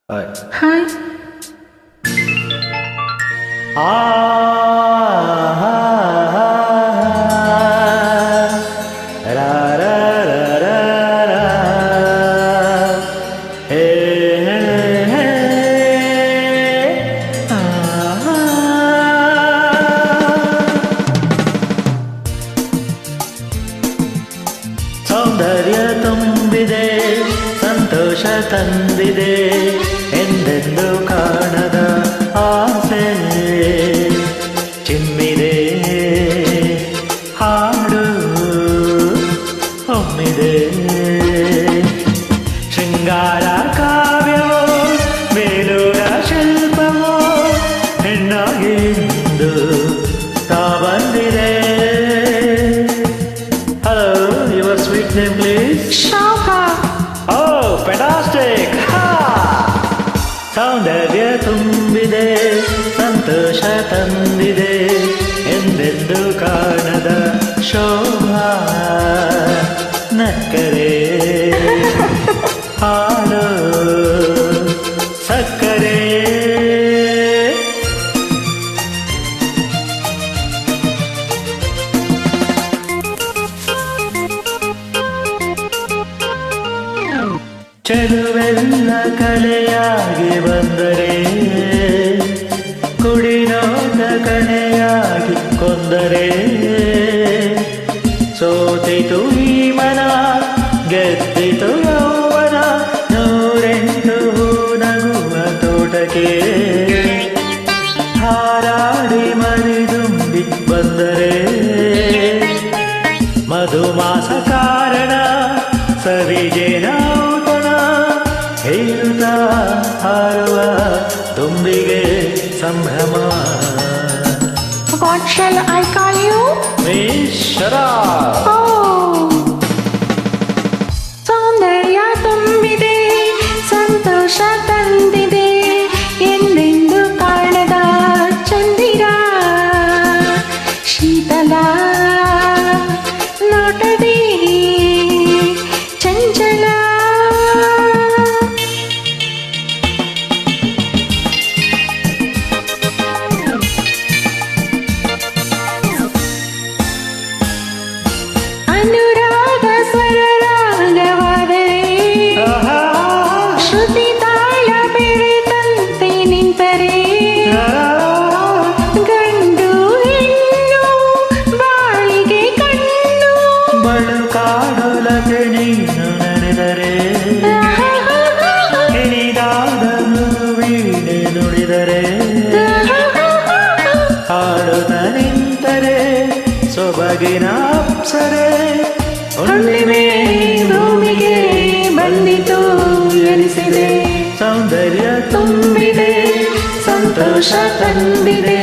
Hi. Hi. ಆ ಹಾ ಹಾ ರಾ ರಾ ರಾ ರಾ ರಾ. ಹೇ ಹೇ ಹೇ. ಆ ಹಾ. ಸೌಂದರ್ಯ ತುಂಬಿದೆ, ಸಂತೋಷ ತಂದಿದೆ, ಎಂದೆಂದು ಕಾಣದ ಆಸೆ ಚಿಮ್ಮಿದೆ, ಹಾಡು ಒಮ್ಮಿದೆ. ಶೃಂಗಾರ ಕಾವ್ಯವೋ ಬೇಲೂರ ಶಿಲ್ಪವೋ ಹೆಣ್ಣಾಗಿಂದು ತಾ ಬಂದಿದೆ. Hello, your sweet name please? Shobha. Oh, fantastic! Ha! ಸೌಂದರ್ಯ ತುಂಬಿದೆ, ಸಂತೋಷ ತಂದಿದೆ, ಎಂದೆಂದು ಕಾಣದ ಶೋಭಾ ನಕ್ಕರೆ ಹಾಲು ಸಕ್ಕರೆ. ಚೆಲುವೆಲ್ಲ ಕಲೆಯಾಗಿ ಬಂದರೆ, ಕುಡಿನೋದ ಕಣೆಯಾಗಿ ಕೊಂದರೆ, ಸೋತಿತು ಈ ಮನ, ಗೆದ್ದಿತು ಯೌವನ, ನೂರೆಂಟು ನಗುವ ತೋಟಕ್ಕೆ ಹಾರಾಡಿ ಮರಿದುಂಬಿ ಬಂದರೆ, ಮಧುಮಾಸ ಕಾರಣ ಸವಿಜೇನ ಹೇಳುತ್ತ ಹಾರುವ ತುಂಬಿಗೆ ಸಂಭ್ರಮ. What shall I call you? ಮೇಶ್ವರ. ಸೌಂದರ್ಯ ತುಂಬಿದೆ, ಸಂತೋಷ ತಂದಿದೆ, ಎಂದೆಂದು ಕಾಣದ ಚಂದಿರ, ಶೀತಲ ನೋಟದಿ ಚಂಚಲ. ಅನುರಾಗ ಸ್ವರ ರಾಗವಾದರೆ, ಶ್ರುತಿ ತಾಳ ಬೆರೆತಂತೆ ನಿಂತರೆ, ಗಂಡು ಹೆಣ್ಣು ಬಾಳಿಗೆ ಕಣ್ಣು ಬಳುಕಾಡೊಲಗೆ ನೀನು ನಡೆದರೆ, ಹಿಡಿದಾದನು ವೀಣೆ ನುಡಿದರೆ, ಹಾಡುತ್ತ ನಿಂತರೆ ಸೊಬಗಿನ ಅಪ್ಸರೆ, ಹುಣ್ಣಿಮೆ ಭೂಮಿಗೆ ಬಂದಿತು ಎನಿಸಿದೆ. ಸೌಂದರ್ಯ ತುಂಬಿದೆ, ಸಂತೋಷ ತಂದಿದೆ,